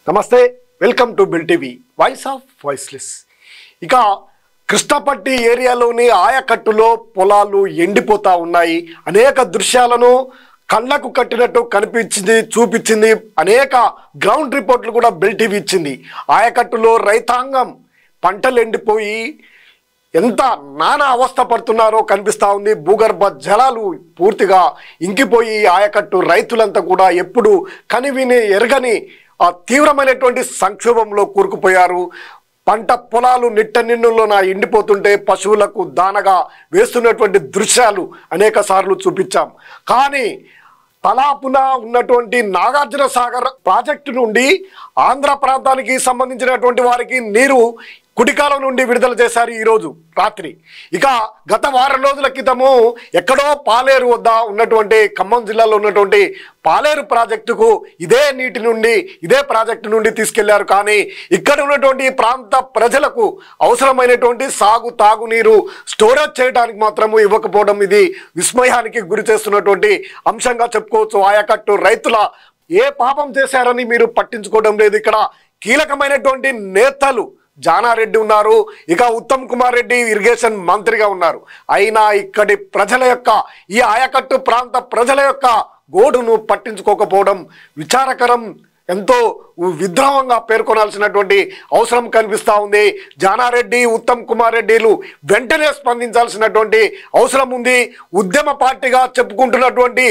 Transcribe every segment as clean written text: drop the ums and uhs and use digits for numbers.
నమస్తే, welcome to bill TV voice of voiceless. ఇక కృష్ణపట్టి ఏరియాలోని ఆయకట్టులో పొలాలు ఎండిపోతా ఉన్నాయి. అనేక దృశ్యాలను కళ్ళకు కట్టినట్టు కనిపించింది, చూపించింది. అనేక గ్రౌండ్ రిపోర్ట్లు కూడా బిల్ టీవీ ఇచ్చింది. ఆయకట్టులో రైతాంగం పంటలు ఎండిపోయి ఎంత నానా అవస్థ పడుతున్నారో కనిపిస్తూ ఉంది. భూగర్భ జలాలు పూర్తిగా ఇంకిపోయి ఆయకట్టు రైతులంతా కూడా ఎప్పుడు కనివిని ఎరగని తీవ్రమైనటువంటి సంక్షోభంలో కూరుకుపోయారు. పంట పొలాలు నిట్ట నిన్నులోన ఎండిపోతుంటే పశువులకు దానగా వేస్తున్నటువంటి దృశ్యాలు అనేక సార్లు చూపించాం. కానీ తలాపున ఉన్నటువంటి నాగార్జున సాగర్ ప్రాజెక్టు నుండి ఆంధ్ర ప్రాంతానికి సంబంధించినటువంటి వారికి నీరు కుడికాలం నుండి విడుదల చేశారు ఈరోజు రాత్రి. ఇక గత వారం రోజుల క్రితము ఎక్కడో పాలేరు వద్ద ఉన్నటువంటి ఖమ్మం జిల్లాలో ఉన్నటువంటి పాలేరు ప్రాజెక్టుకు ఇదే నీటి నుండి ఇదే ప్రాజెక్టు నుండి తీసుకెళ్లారు. కానీ ఇక్కడ ఉన్నటువంటి ప్రాంత ప్రజలకు అవసరమైనటువంటి తాగునీరు స్టోరేజ్ చేయడానికి మాత్రము ఇవ్వకపోవడం ఇది విస్మయానికి గురి చేస్తున్నటువంటి అంశంగా చెప్పుకోవచ్చు. ఆయకట్టు రైతుల ఏ పాపం చేశారని మీరు పట్టించుకోవడం లేదు. ఇక్కడ కీలకమైనటువంటి నేతలు జానారెడ్డి ఉన్నారు, ఇక ఉత్తమ్ కుమార్ రెడ్డి ఇరిగేషన్ మంత్రిగా ఉన్నారు. అయినా ఇక్కడి ప్రజల యొక్క ఈ ఆయకట్టు ప్రాంత ప్రజల యొక్క గోడును పట్టించుకోకపోవడం విచారకరం. ఎంతో విద్రోహంగా పేర్కొనాల్సినటువంటి అవసరం కనిపిస్తూ ఉంది. జానారెడ్డి, ఉత్తమ్ కుమార్ రెడ్డిలు వెంటనే స్పందించాల్సినటువంటి అవసరం ఉంది. ఉద్యమ పార్టీగా చెప్పుకుంటున్నటువంటి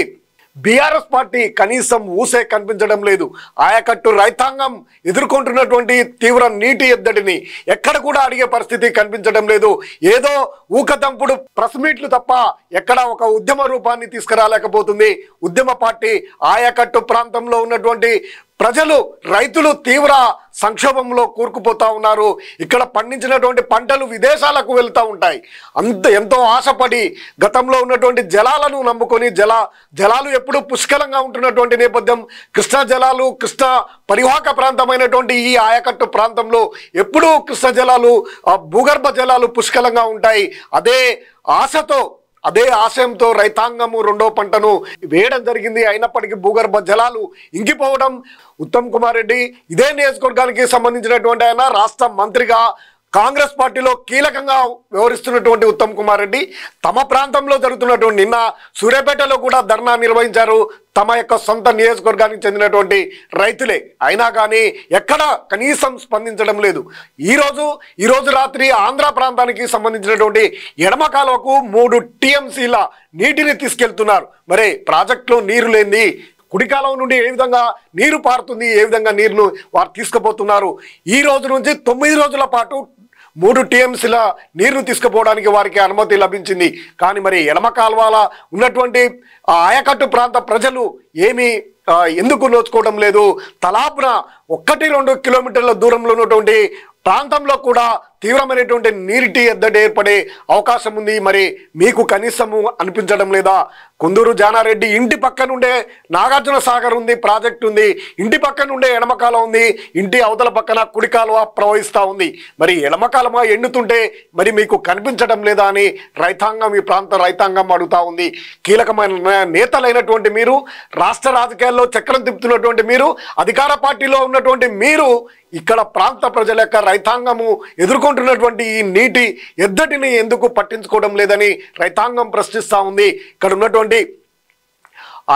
బీఆర్ఎస్ పార్టీ కనీసం ఊసే కనిపించడం లేదు. ఆయకట్టు రైతాంగం ఎదుర్కొంటున్నటువంటి తీవ్ర నీటి ఎద్దడిని ఎక్కడ కూడా అడిగే పరిస్థితి కనిపించడం లేదు. ఏదో ఊకదంపుడు ప్రెస్ మీట్లు తప్ప ఎక్కడ ఒక ఉద్యమ రూపాన్ని తీసుకురాలేకపోతుంది ఉద్యమ పార్టీ. ఆయకట్టు ప్రాంతంలో ఉన్నటువంటి ప్రజలు, రైతులు తీవ్ర సంక్షోభంలో కూరుకుపోతా ఉన్నారు. ఇక్కడ పండించినటువంటి పంటలు విదేశాలకు వెళ్తూ ఉంటాయి. ఎంతో ఆశపడి గతంలో ఉన్నటువంటి జలాలను నమ్ముకొని జలాలు ఎప్పుడు పుష్కలంగా ఉంటున్నటువంటి నేపథ్యం. కృష్ణా జలాలు, కృష్ణా పరివాహక ప్రాంతమైనటువంటి ఈ ఆయకట్టు ప్రాంతంలో ఎప్పుడూ కృష్ణ జలాలు, భూగర్భ జలాలు పుష్కలంగా ఉంటాయి. అదే ఆశయంతో రైతాంగము రెండో పంటను వేయడం జరిగింది. అయినప్పటికీ భూగర్భ జలాలు ఇంకిపోవడం. ఉత్తమ్ కుమార్ రెడ్డి ఇదే నియోజకవర్గానికి సంబంధించినటువంటి ఆయన రాష్ట్ర మంత్రిగా కాంగ్రెస్ పార్టీలో కీలకంగా వ్యవహరిస్తున్నటువంటి ఉత్తమ్ కుమార్ రెడ్డి తమ ప్రాంతంలో జరుగుతున్నటువంటి నిన్న సూర్యాపేటలో కూడా ధర్నా నిర్వహించారు. తమ యొక్క సొంత నియోజకవర్గానికి చెందినటువంటి రైతులే. అయినా కానీ ఎక్కడ కనీసం స్పందించడం లేదు. ఈరోజు రాత్రి ఆంధ్ర ప్రాంతానికి సంబంధించినటువంటి ఎడమ కాలువకు 3 TMCల నీటిని తీసుకెళ్తున్నారు. మరి ప్రాజెక్టులో నీరు లేనిది కుడికాలం నుండి ఏ విధంగా నీరు పారుతుంది, ఏ విధంగా నీరును వారు తీసుకుపోతున్నారు. ఈ రోజు నుంచి 9 రోజుల పాటు 3 TMCల నీరును తీసుకుపోవడానికి వారికి అనుమతి లభించింది. కానీ మరి ఎడమ కాల్వాల ఉన్నటువంటి ఆయకట్టు ప్రాంత ప్రజలు ఎందుకు నోచుకోవడం లేదు? తలాపున 1-2 కిలోమీటర్ల దూరంలో ఉన్నటువంటి ప్రాంతంలో కూడా తీవ్రమైనటువంటి నీటి ఎద్దడి ఏర్పడే అవకాశం ఉంది. మరి మీకు కనీసము అనిపించడం లేదా? కొందూరు జానారెడ్డి ఇంటి పక్క నుండే నాగార్జున సాగర్ ఉంది, ప్రాజెక్ట్ ఉంది. ఇంటి పక్క నుండే ఎడమకాలం ఉంది, ఇంటి అవతల పక్కన కుడికాలువ ప్రవహిస్తూ ఉంది. మరి ఎడమకాలమ ఎండుతుంటే మరి మీకు కనిపించడం లేదా అని ఈ ప్రాంత రైతాంగం అడుగుతా ఉంది. కీలకమైన నేతలైనటువంటి మీరు, రాష్ట్ర రాజకీయాల్లో చక్రం తిప్పుతున్నటువంటి మీరు, అధికార పార్టీలో ఉన్నటువంటి మీరు ఇక్కడ ప్రాంత ప్రజల యొక్క రైతాంగము ఎదుర్కొంటున్నటువంటి ఈ నీటి ఎద్దటిని ఎందుకు పట్టించుకోవడం లేదని రైతాంగం ప్రశ్నిస్తూ ఉంది. ఇక్కడ ఉన్నటువంటి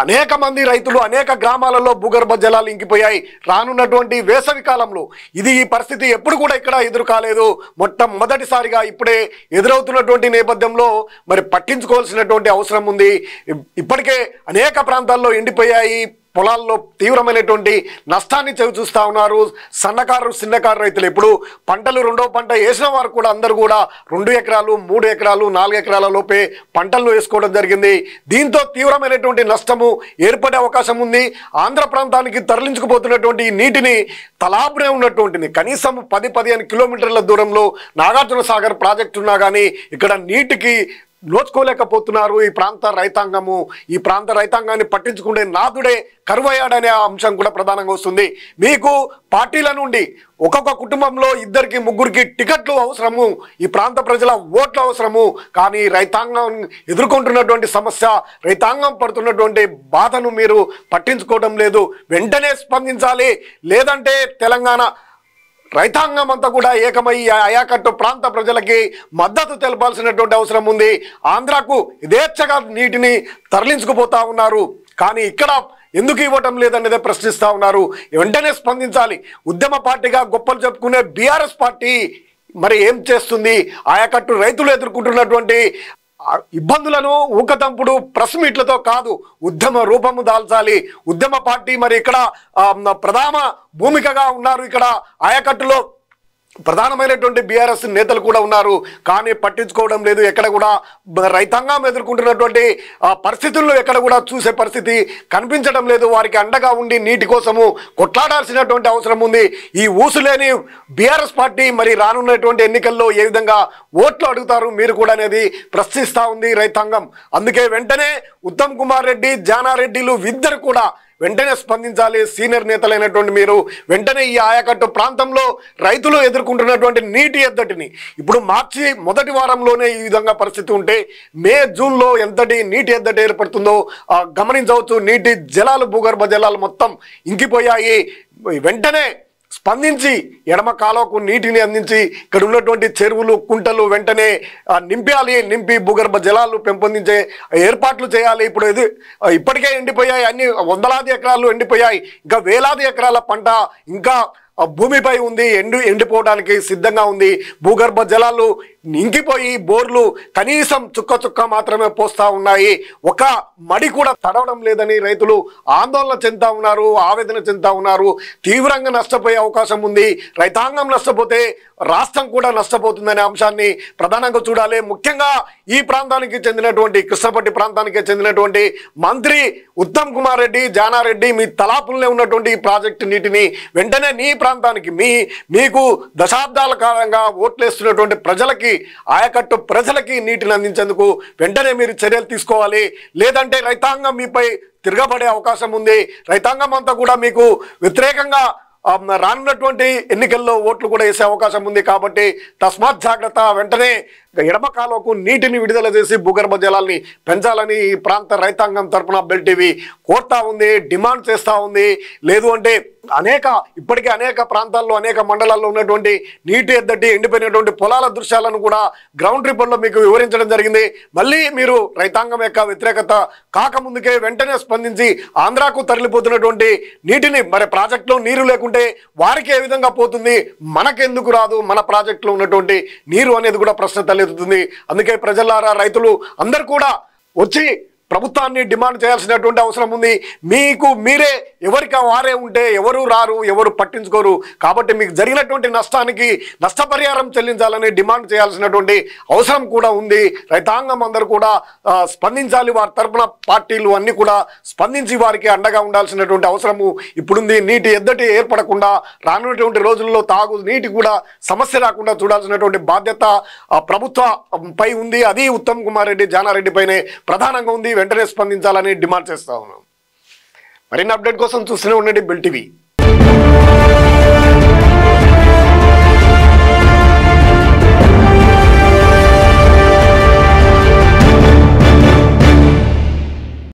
అనేక మంది రైతులు అనేక గ్రామాలలో భూగర్భ జలాలు ఇంకిపోయాయి. రానున్నటువంటి వేసవి కాలంలో ఈ పరిస్థితి ఎప్పుడు కూడా ఇక్కడ ఎదురు కాలేదు. మొట్టమొదటిసారిగా ఇప్పుడే ఎదురవుతున్నటువంటి నేపథ్యంలో మరి పట్టించుకోవాల్సినటువంటి అవసరం ఉంది. ఇప్పటికే అనేక ప్రాంతాల్లో ఎండిపోయాయి. పొలాల్లో తీవ్రమైనటువంటి నష్టాన్ని చవిచూస్తూ ఉన్నారు చిన్నకారు రైతులు. ఇప్పుడు పంటలు రెండో పంట వేసిన వారు కూడా అందరూ కూడా 2 ఎకరాలు, 3 ఎకరాలు, 4 ఎకరాల లోపే పంటలను వేసుకోవడం జరిగింది. దీంతో తీవ్రమైనటువంటి నష్టము ఏర్పడే అవకాశం ఉంది. ఆంధ్ర ప్రాంతానికి తరలించుకుపోతున్నటువంటి ఈ నీటిని తలాపునే ఉన్నటువంటిది కనీసం 10-15 కిలోమీటర్ల దూరంలో నాగార్జున సాగర్ ప్రాజెక్టు ఉన్నా కానీ ఇక్కడ నీటికి నోచుకోలేకపోతున్నారు ఈ ప్రాంత రైతాంగము. ఈ ప్రాంత రైతాంగాన్ని పట్టించుకునే నాదుడే కరువయ్యాడనే అంశం కూడా ప్రధానంగా వస్తుంది. మీకు పార్టీల నుండి ఒక్కొక్క కుటుంబంలో 2, 3 టికెట్లు అవసరము, ఈ ప్రాంత ప్రజల ఓట్లు అవసరము. కానీ రైతాంగం ఎదుర్కొంటున్నటువంటి సమస్య, రైతాంగం పడుతున్నటువంటి బాధను మీరు పట్టించుకోవడం లేదు. వెంటనే స్పందించాలి, లేదంటే తెలంగాణ రైతాంగం అంతా కూడా ఏకమై అయాకట్టు ప్రాంత ప్రజలకి మద్దతు తెలపాల్సినటువంటి అవసరం ఉంది. ఆంధ్రాకు యథేచ్ఛగా నీటిని తరలించుకుపోతా ఉన్నారు, కానీ ఇక్కడ ఎందుకు ఇవ్వటం లేదనేదే ప్రశ్నిస్తూ ఉన్నారు. వెంటనే స్పందించాలి. ఉద్యమ పార్టీగా గొప్పలు చెప్పుకునే బీఆర్ఎస్ పార్టీ మరి ఏం చేస్తుంది? ఆయకట్టు రైతులు ఎదుర్కొంటున్నటువంటి ఇబ్బందులను ఊకతంపుడు ప్రెస్ మీట్లతో కాదు, ఉద్యమ రూపము దాల్చాలి. ఉద్యమ పార్టీ మరి ఇక్కడ ప్రధాన భూమికగా ఉన్నారు. ఇక్కడ ఆయకట్టులో ప్రధానమైనటువంటి బీఆర్ఎస్ నేతలు కూడా ఉన్నారు, కానీ పట్టించుకోవడం లేదు. ఎక్కడ కూడా రైతాంగం ఎదుర్కొంటున్నటువంటి పరిస్థితుల్లో ఎక్కడ కూడా చూసే పరిస్థితి కనిపించడం లేదు. వారికి అండగా ఉండి నీటి కోసము కొట్లాడాల్సినటువంటి అవసరం ఉంది. ఈ ఊసులేని బీఆర్ఎస్ పార్టీ మరి రానున్నటువంటి ఎన్నికల్లో ఏ విధంగా ఓట్లు అడుగుతారు మీరు కూడా అనేది ప్రశ్నిస్తూ ఉంది రైతాంగం. అందుకే వెంటనే ఉత్తమ్ కుమార్ రెడ్డి, జానారెడ్డిలు ఇద్దరు కూడా వెంటనే స్పందించాలి. సీనియర్ నేతలైనటువంటి మీరు వెంటనే ఈ ఆయకట్టు ప్రాంతంలో రైతులు ఎదుర్కొంటున్నటువంటి నీటి ఎద్దటిని, ఇప్పుడు మార్చి మొదటి వారంలోనే ఈ విధంగా పరిస్థితి ఉంటే మే, జూన్లో ఎంతటి నీటి ఎద్దటి ఏర్పడుతుందో గమనించవచ్చు. నీటి జలాలు, భూగర్భ జలాలు మొత్తం ఇంకిపోయాయి. వెంటనే స్పందించి ఎడమ కాలువకు నీటిని అందించి ఇక్కడ ఉన్నటువంటి చెరువులు, కుంటలు వెంటనే నింపి భూగర్భ జలాలు పెంపొందించే ఏర్పాట్లు చేయాలి. ఇప్పుడు ఇప్పటికే ఎండిపోయాయి, అన్ని వందలాది ఎకరాలు ఎండిపోయాయి. ఇంకా వేలాది ఎకరాల పంట ఇంకా భూమిపై ఉంది, ఎండిపోవడానికి సిద్ధంగా ఉంది. భూగర్భ జలాలు ఇంకిపోయి బోర్లు కనీసం చుక్క మాత్రమే పోస్తా ఉన్నాయి. ఒక మడి కూడా తడవడం లేదని రైతులు ఆందోళన చెందుతా ఉన్నారు, ఆవేదన చెందుతా ఉన్నారు. తీవ్రంగా నష్టపోయే అవకాశం ఉంది. రైతాంగం నష్టపోతే రాష్ట్రం కూడా నష్టపోతుందనే అంశాన్ని ప్రధానంగా చూడాలి. ముఖ్యంగా ఈ ప్రాంతానికి చెందినటువంటి, కృష్ణపట్టి ప్రాంతానికి చెందినటువంటి మంత్రి ఉత్తమ్ కుమార్ రెడ్డి, జానారెడ్డి మీ తలాపులనే ఉన్నటువంటి ఈ ప్రాజెక్టు నీటిని వెంటనే నీ ప్రాంతానికి, మీకు దశాబ్దాల కాలంగా ఓట్లేస్తున్నటువంటి ప్రజలకి, ఆయకట్టు ప్రజలకి నీటిని అందించేందుకు వెంటనే మీరు చర్యలు తీసుకోవాలి. లేదంటే రైతాంగం మీపై తిరగబడే అవకాశం ఉంది. రైతాంగం అంతా కూడా మీకు వ్యతిరేకంగా రానున్నటువంటి ఎన్నికల్లో ఓట్లు కూడా వేసే అవకాశం ఉంది. కాబట్టి తస్మాత్ జాగ్రత్త. వెంటనే ఎడమ కాలువకు నీటిని విడుదల చేసి భూగర్భ జలాల్ని పెంచాలని ఈ ప్రాంత రైతాంగం తరపున బెల్ టీవీ కోరుతా ఉంది, డిమాండ్ చేస్తూ ఉంది. లేదు అంటే ఇప్పటికే అనేక ప్రాంతాల్లో, అనేక మండలాల్లో ఉన్నటువంటి నీటి ఎద్దటి, ఎండిపోయినటువంటి పొలాల దృశ్యాలను కూడా గ్రౌండ్ రిపోర్ట్లో మీకు వివరించడం జరిగింది. మళ్ళీ మీరు రైతాంగం యొక్క వ్యతిరేకత కాకముందుకే వెంటనే స్పందించి ఆంధ్రాకు తరలిపోతున్నటువంటి నీటిని, మరి ప్రాజెక్టులో నీరు లేకుంటే వారికి ఏ విధంగా పోతుంది, మనకెందుకు రాదు మన ప్రాజెక్టులో ఉన్నటువంటి నీరు అనేది కూడా ప్రశ్న తలెత్తుతుంది. అందుకే ప్రజలారా, రైతులు అందరు కూడా వచ్చి ప్రభుత్వాన్ని డిమాండ్ చేయాల్సినటువంటి అవసరం ఉంది. మీకు మీరే ఎవరికి వారే ఉంటే ఎవరు రారు, ఎవరు పట్టించుకోరు. కాబట్టి మీకు జరిగినటువంటి నష్టానికి నష్టపరిహారం చెల్లించాలని డిమాండ్ చేయాల్సినటువంటి అవసరం కూడా ఉంది. రైతాంగం అందరూ కూడా స్పందించాలి. వారి తరపున పార్టీలు అన్నీ కూడా స్పందించి వారికి అండగా ఉండాల్సినటువంటి అవసరము ఇప్పుడుంది. నీటి ఎద్దటి ఏర్పడకుండా రానున్నటువంటి రోజుల్లో తాగు నీటి కూడా సమస్య రాకుండా చూడాల్సినటువంటి బాధ్యత ప్రభుత్వంపై ఉంది. అది ఉత్తమ్ కుమార్ రెడ్డి, జానారెడ్డి పైనే ప్రధానంగా ఉంది. వెంటనే స్పందించాలని డిమాండ్ చేస్తా ఉన్నాం. మరిన్ని అప్డేట్ కోసం చూస్తూనే ఉండండి బెల్ టీవీ.